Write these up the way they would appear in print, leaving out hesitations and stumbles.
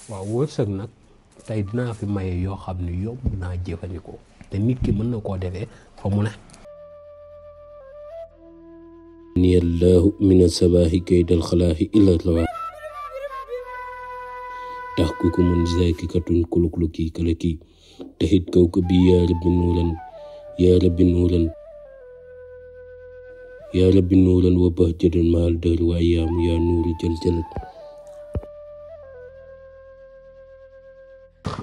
waaw wërsëg nag tey dinaa fi maye yoo xam ne yomb naa jëfandikoo te nit ki mën na koo defee fa mu ne. ni allahu min asabaahi kaydal xalaahi illa lawaa tax ku ko mun zaaki katun kulukluki kalaki taxit kaw ko bi yaa rabbi nuuran yaa rabbi nuuran yaa rabbi nuuran wa bahjatan mahal dër wa ayaamu yaa nuuru jël jëlat.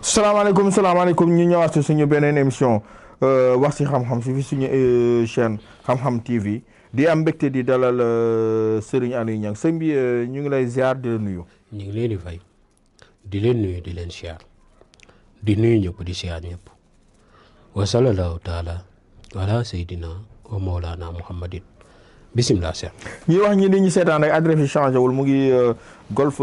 salaamaaleykum ñu ñëwaat ci suñu beneen émission wax ci xam-xam si fi suñu chaîne xam-xam TV di am mbégte di dalal Serigne Aliou Niang sëñ bi ñu ngi lay ziar di la nuyu. ñu ngi leen di fay di leen nuyu di leen siyaar di nuyu ñëpp di siyaar ñëpp wa sallallahu taala ala sayyidina wa mawlana muhammadin bisimilah Cheikh. ñuy wax ñi ñu seetaan rek adresse yi changé wul mu ngi Golf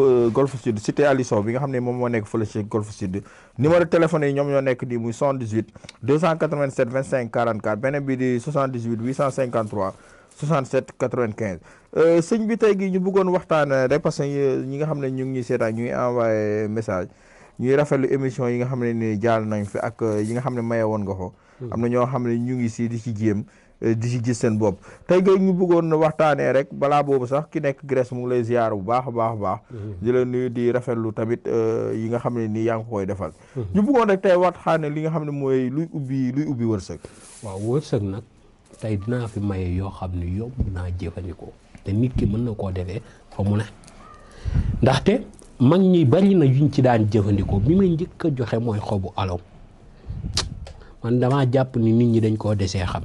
Sud cité Ali Sow bi nga xam ne moom moo nekk fële ci Golf Sud numéro téléphone yi ñoom ñoo nekk di muy 78 287 25 44 beneen bi di 78 853 67 95 sëñ bi tey gi ñu bëggoon waxtaan rek parce que ñi nga xam ne ñu ngi ñuy seetaan ñuy envoyé message ñuy rafetlu émission yi nga xam ne ni jaar nañ fi ak yi nga xam ne maye woon nga ko. am na ñoo xam ne ñu ngi si di ci jéem di ci gis seen bopp tey nga ñu bëggoon waxtaanee rek balaa boobu sax ki nekk Grèce mu ngi lay ziar bu baax a baax di la nuyu di rafetlu tamit yi nga xam ne nii yaa ngi koy defal. ñu bëggoon rek tey waxtaanee li nga xam ne mooy luy ubbi wërsëg. waaw wërsëg nag tey dinaa fi maye yoo xam ne yomb naa jëfandikoo te nit ki mën na koo defee fa mu ne ndaxte mag ñi bari na yuñ ci daan jëfandikoo bi may njëkk a joxe mooy xobu aloom man damaa jàpp ni nit ñi dañ koo desee xam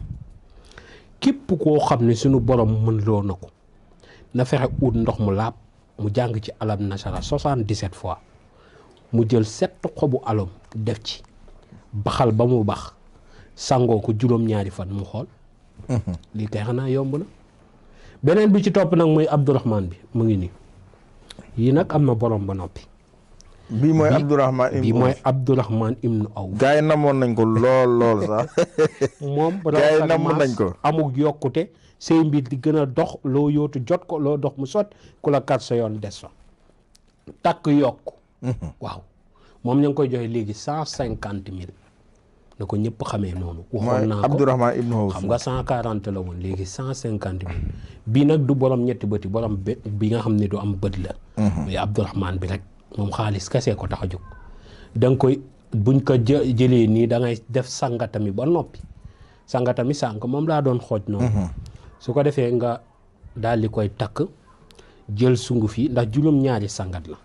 képp koo xam ne suñu borom mën loo na ko na fexe ut ndox mu laab mu jàng ci alam nasara 77 fois mu jël 7 xobu aloom def ci baxal ba mu bax sangoo ko juróom-ñaari fan mu xool lii kay xanaa yomb na. beneen bi ci topp nag mooy Abdourahman bi mu ngi nii yii nag am na borom ba noppi. bii mooy Abdourahman ibnu Aw. gars yi namoon nañ ko lool sax. moom gars yi namoon nañ ko amul yokkute say mbir di gën a dox loo yootu jot ko loo dox mu sot ku la kat sa yoon des fa takk yokk. waaw moom ña ngi koy joxe léegi 150 000 na ko ñëpp xamee noonu. waxoon naa ko Abdourahman ibnu Aw xam nga 140 la woon léegi 150 000 bii nag du borom ñetti bëti borom bi nga xam ne du am bët la. muy Abdourahman bi rek. moom xaalis kese ko tax a jóg da nga koy buñ ko jëlee nii da ngay def sangatami ba noppi sangatami sànq moom laa doon xooj noonu. su ko defee nga daal di koy takk jël sunguf yi ndax juróom-ñaari sangat la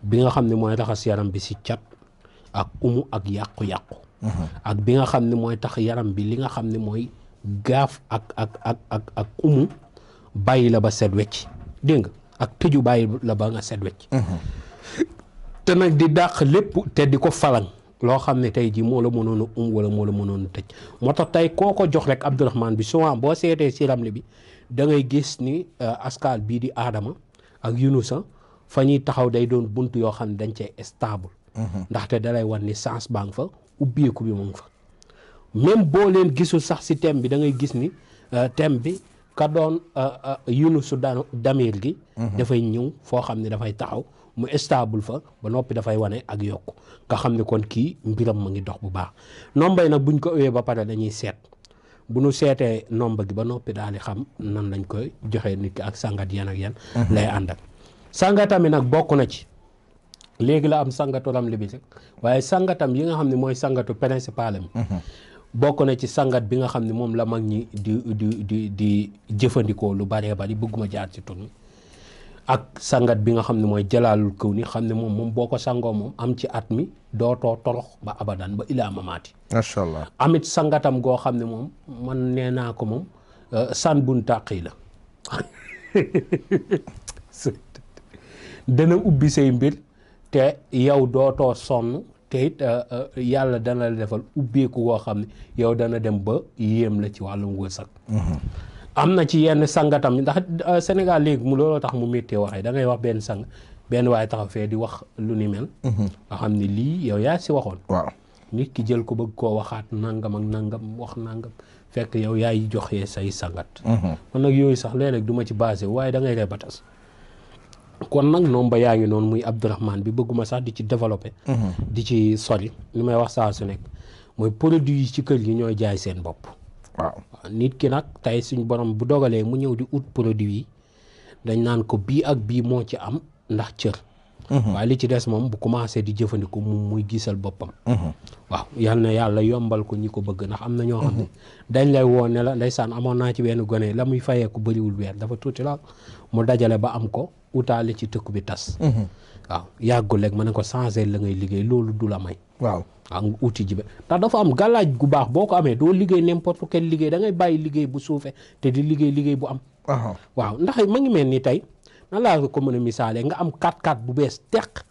bi nga xam ne mooy raxas yaram bi si cat ak umu ak yàqu-yàqu. ak bi nga xam ne mooy tax yaram bi li nga xam ne mooy gaaf ak umu bàyyi la ba set wecc dégg nga ak tëju bàyyi la ba nga set wecc. te nag di dàq lépp te di ko falang loo xam ne tey jii moo la mënoon a wala moo la mënoon a tëj moo tax tey koo ko jox rek Abdourahman bi souvent boo seetee si ramli bi da ngay gis ni askal bii di Adama ak Yunusa fa ñuy taxaw day doon bunt yoo xam ne dañ cee stable. ndaxte dalay wan ni sens baa nga fa ubbeeku bi moom fa même boo leen gisul sax si thème bi da ngay gis ni thème bi ka doon Yunusu damir gi. dafay ñëw foo xam ne dafay taxaw. mu stable fa ba noppi dafay wane ak yokku nga xam ne kon kii mbiram ma ngi dox bu baax nombay nag buñ ko ëwee ba pare dañuy seet bu ñu seetee nomba gi ba noppi daal di xam nan lañ koy joxee nit ki ak sangat yan ak yan lay ànd ak sangatam yi nag bokk na ci léegi la am sangatu ramli bi rek waaye sangatam yi nga xam ne mooy sangatu principal am bokk na ci sangat bi nga xam ne moom la mag ñi di jëfandikoo lu baree bari bëgguma jaar ci tunu ak sangat bi nga xam ne mooy jalaalul kaw ni xam ne moom boo ko sangoo moom am ci at mi dootoo torox ba abadan ba ilaa mamaati. macha allah amit sangatam goo xam ne moom man nee naa ko moom san bun tàqi la dana ubbi say mbir te yow dootoo sonn te it yàlla dana la defal ubbeeku goo xam ne yow dana dem ba yéem la ci wàllum wërsëg. am na ci yenn sangatam ndax Sénégal léegi mu looloo tax mu méttee waxee da ngay wax benn waaye taxaw fee di wax lu ni mel. nga xam ne lii yow yaa si waxoon. waaw nit ki jël ko bëgg koo waxaat nangam ak nangam wax nangam fekk yow yaay joxe say sangat. man nag yooyu sax léeg-léeg du ma ci basé waaye da ngay ree ba tas kon nag nomba yaa ngi noonu muy Abdourahmane bi bëgguma sax di ci développé di ci sori li may wax saa su nekk mooy produit yi ci kër gi ñooy jaay seen bopp waaw nit ki nag tey suñ borom bu dogalee mu ñëw di ut produit yi dañ naan ko bii ak bii moo ci am ndax cër waaye li ci des moom bu commencé di jëfandiku muy gisal boppam waaw yal na yàlla yombal ko ñi ko bëgg ndax am na ñoo xam ne dañ lay woo ne la ndeysaan amoon naa ci benn gone la muy fayee ko bëriwul weer dafa tuuti la mu dajale ba am ko utaale ci tëkk bi tas waaw yàggul rek ma ne ko changé la ngay liggéey loolu du la may waaw nga uti jibe ndax dafa am gàllaaj gu baax boo ko amee doo liggéey n'importe quel liggéey da ngay bàyyi liggéey bu suufee te di liggéey bu am waaw ndax ma ngi mel ni tey nan laa ko mën a misaale nga am 4x4 bu bees teq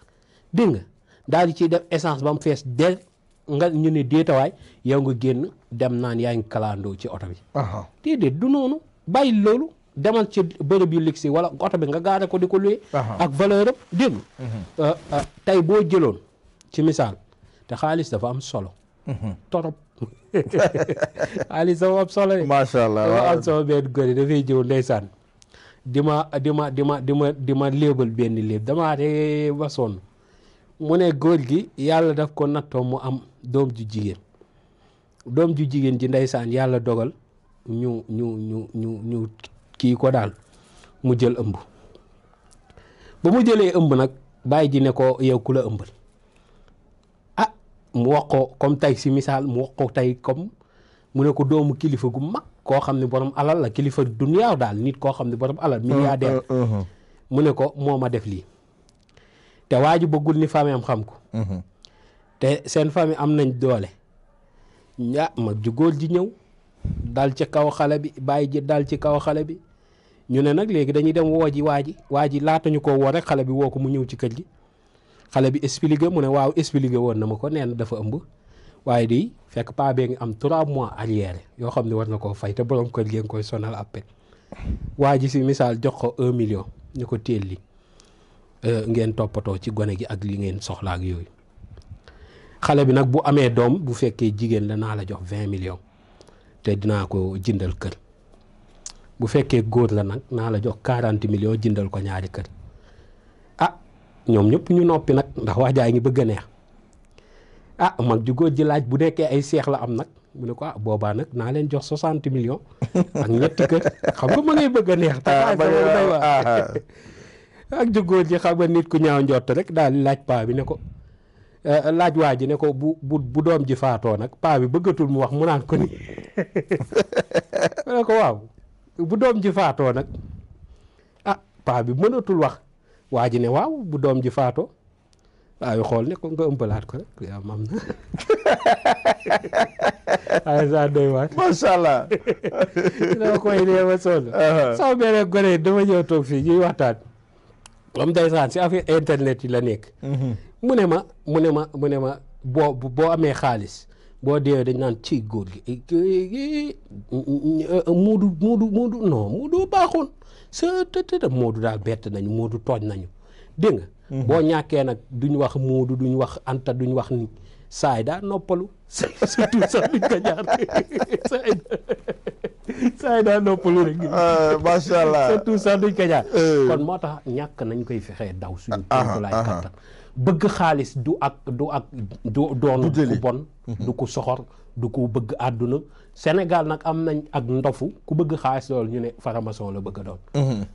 dégg nga daal di ciy def essence ba mu fees del nga ñu ne déetawaay yow nga génn dem naan yaa ngi kalandoo ci oto bi déedéet du noonu bàyyi loolu demal ci bërëb yu ligsi wala oto bi nga gaare ko di ko luye ak valeur am dégg tey boo jëloon ci misaal te xaalis dafa am solo torop xaalis dafa am solo de macha allah dafa am sama benn góor yi dafay jëw ndeysaan di ma léebal benn léeb damaa de ba sonn mu ne góor gi yàlla daf ko nattoo mu am doom ju jigéen ji ndeysaan yàlla dogal ñu kii ko daal mu jël ëmb ba mu jëlee ëmb nag bàyyi ji ne ko yow ku la ëmbal ah mu wax ko comme tey si misaal mu wax ko tey comme mu ne ko doomu kilifa gu mag koo xam ne borom alal la kilifa duniyaaw daal nit koo xam ne borom alal milliardaire mu ne ko moo ma def lii te waa ji bëggul ni famille am xam ko te seen famille am nañ doole mag ju góor ji ñëw dal ci kaw xale bi bàyyi ji dal ci kaw xale bi ñu ne nag léegi dañuy dem woo ji waa ji laata ñu ko woo rek xale bi woo ko mu ñëw ci kër gi xale bi expliqué mu ne waaw expliqué woon na ma ko nee na dafa ëmb waaye di fekk paa bee ngi am 3 mois arrière yoo xam ne war na koo fay te borom kër gi nga koy sonal appel waa ji si misaal jox ko 1 million ñu ko téel li ngeen toppatoo ci gone gi ak li ngeen soxla ak yooyu xale bi nag bu amee doom bu fekkee jigéen la naa la jox 20 millions te dinaa ko jëndal kër bu fekkee góor la nag naa la jox 40 millions jëndal ko ñaari kër ah ñoom ñëpp ñu noppi nag ndax wax jaay ngi bëgg a neex ah mag ju góor ji laaj bu nekkee ay seex la am nag mu ne ko ah boobaa nag naa leen jox 60 millions ak ñetti kër xam nga ma ngay bëgg a neex ak ju góor ji xam nga nit ku ñaaw njott rek daal di laaj paa bi ne ko laaj waa ji ne ko bu doom ji faatoo nag paa bi bëggatul mu wax mu naan ko ni ne ko waaw bu doom ji faatoo nag ah paa bi mënatul wax waa ji ne waaw bu doom ji faatoo waaye xool ne ko nga ëmpalaat ko rek yaa mam na ay sa doy waat macha allah dama koy neema sonn sama beneen gone dama ñëw toog fii ñuy waxtaan am ndeysaan si affaire internet yi la nekk mu ne ma boo amee xaalis boo deewee dañ naan ci góor gi muudu non muudu baaxoon sa tëtëta muudu daal bett nañu muudu tooñ nañu dégg nga boo ñàkkee nag duñ wax muudu duñ wax anta duñ wax ni saay daa noppalu surtout sax duñ ko jaar saay daa noppalu rek macha allah surtout sax duñ ko jaar kon moo tax ñàkk nañ koy fexee daw suñu tontu laay kattan bëgg xaalis du doon ku bon du ko soxor du ko bëgg àdduna Sénégal nag am nañ ak ndofu ku bëgg xaalis loolu ñu ne faramason la bëgg a doon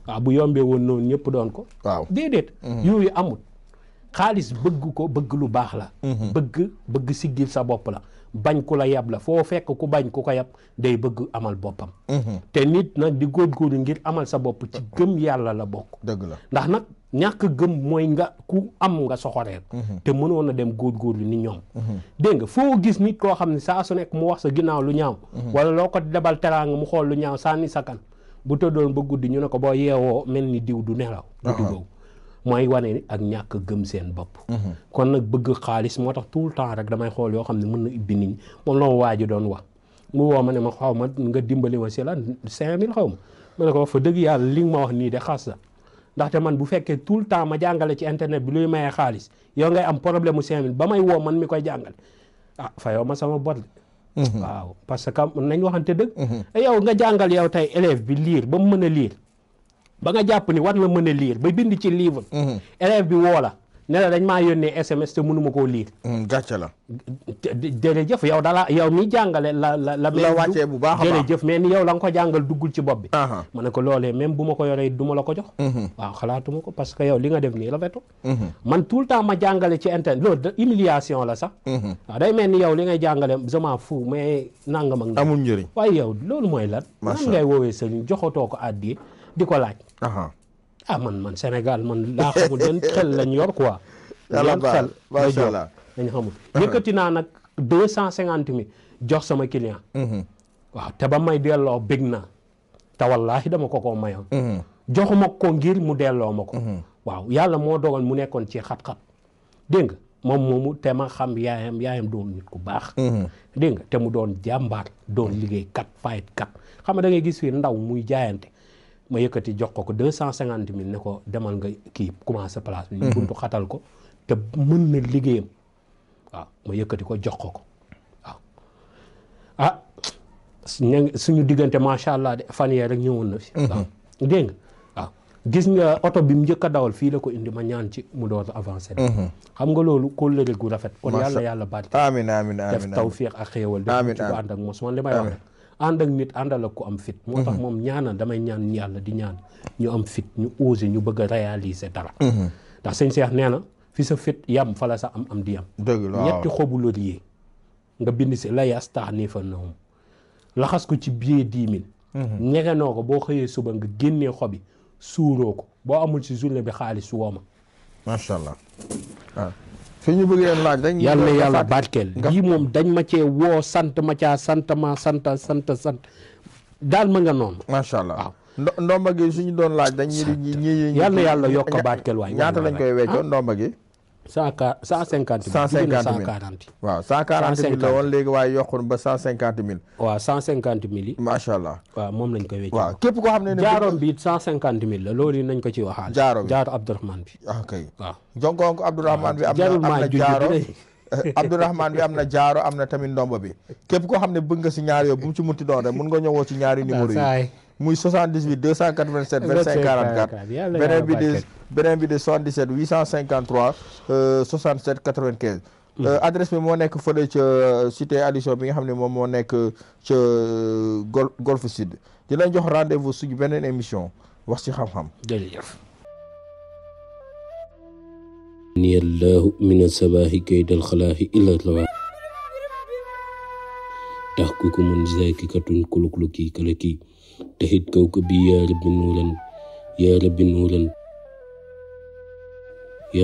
waaw bu yombee woon noonu ñëpp doon ko waaw déedéet yooyu amul xaalis bëgg ko bëgg lu baax la bëgg siggil sa bopp la bañ ku la yab la foo fekk ku bañ ku ko yab day bëgg amal boppam te nit nag di góorgóorlu ngir amal sa bopp ci gëm yàlla la bokk dëgg la ndax nag ñàkk gëm mooy nga ku am nga soxoreel te mënoon a dem góorgóorlu ni ñoom dégg nga foo gis nit koo xam ne saa su nekk mu wax sa ginnaaw lu ñaaw wala loo ko debal teraanga mu xool lu ñaaw sànni sa kan bu tëddoon ba guddi ñu ne ko boo yeewoo mel ni diw du nelaw guddi googu mooy wane ak ñàkk gëm seen bopp kon nag bëgg xaalis moo tax tout le temps rek damay xool yoo xam ne mën na ibbi nit ñi moom la ma waa ji doon wax mu woo ma ne ma xaw ma nga dimbali ma si la 5000 xaw ma ne ko fa dëgg yàlla li nga ma wax nii de xas la ndaxte man bu fekkee tout le temps ma jàngale ci internet bi luy mayee xaalis yow ngay am problème mu 5000 ba may woo man mi koy jàngale ah fayoo ma sama bor waaw parce que nañ waxante dëgg yow nga jàngal yow tey élève bi liir ba mu mën a liir ba nga jàpp ni war na mën a lire ba bind ci livre élève bi woo la ne la dañ maa yónnee SMS te mënuma koo lire gàcce la jërëjëf yow yow mi jàngale la wàccee bu baax a baax jërëjëf mais ni yow la nga ko jàngal duggul ci bopp bi ma ne ko loolee même bu ma ko yoree du ma la ko jox waaw xalaatuma ko parce que yow li nga def nii rafetu man tout le temps ma jàngale ci internet loolu humiliation la sax waaw day mel ni yow li ngay jàngale je m'en fous mais nangam ak amul njëriñ waaye yow loolu mooy lan nan ngay woowee sëriñ joxatoo ko àddi di ko laaj man Sénégal man laa xamul yan xel lañ yor quoi yan xel macha allah dañ xamul yëkkati naa nag 250 000 jox sama client waaw te ba may delloo bég naa te wallaahi dama ko mayoon joxuma ko ngir mu delloo ma ko waaw yàlla moo dogal mu nekkoon ci xat-xat dégg nga moom moomu te ma xam yaayam doon nit ku baax dégg nga te mu doon jàmbaar doon liggéey kat fayit kat xam nga da ngay gis fii ndaw muy jaayante ma yëkkati jox ko 250 000 ne ko demal nga kii commencé place bi ñu buntu xatal ko te mën na liggéeyam waaw ma yëkkati ko jox ko waaw suñu diggante macha allah de fan yee rek ñëwoon na fi waaw dégg nga waaw gis nga oto bi mu njëkk a dawal fii la ko indi ma ñaan ci mu door avancé xam nga loolu kóllëre gu rafet kon yàlla barke amiin def tawfiq ak xéewal def ci ko ànd ak mos man li may wax rek ànd ak nit àndal ak ku am fit moo tax moom ñaanal damay ñaan yàlla di ñaan ñu am fit ñu osé ñu bëgg a réaliser dara ndax sëñ Cheikh nee na fi sa fit yam fa la sa am di yam dëgg la ñetti xobu laurier nga bind si la yastaxniifannahum laxas ko ci billet 10 000 ñegenoo ko boo xëyee suba nga génnee xobi suuroo ko boo amul si journée bi xaalis wooma macha allah waaw fi ñu bëgg leen laaj rek yàlla na yàlla barkeel bii moom dañ ma cee woo sant ma caa sant daal ma nga noonu macha allah waaw ndomba gi suñu doon laaj dañ ñi yàlla na yàlla yokk barkeel waay ñaata lañ koy weccoo ndomba gi 150 000 waaw 140 000 la woon léegi waaye yokkul ba 150 000 waaw 150 000 yi macha allah waaw moom lañ koy weccoo waaw képp koo xam ne jaaroom bi 150 000 la loolu nañ ko ci waxaal jaaro Abdourahmane bi kay waaw jonkoon ko Abdourahmane bi am na jaaro Abdourahmane bi am na jaaro am na tamit ndomba bi képp koo xam ne bëgg nga si ñaar yooyu bu mu ci munti doon rek mun nga ñëwoo ci ñaari numéro yi muy 78 287 25 44 beneen bi de 77 853 67 95 adresse bi moo nekk fële ca cité Aliou bi nga xam ne moom moo nekk ca Golf Sud di leen jox rendez-vous suñu beneen émission wax ci xam-xam jërëjëf ni allahu min asabaahi kaydal xalaahi illa rawa tahkukumun zakikatun kulukluki kalaki tahit kawkabi ya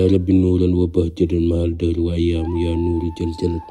rabbi nuuran wa bahjatan mahal dahri wa ayyaamu ya nuuru jaljalat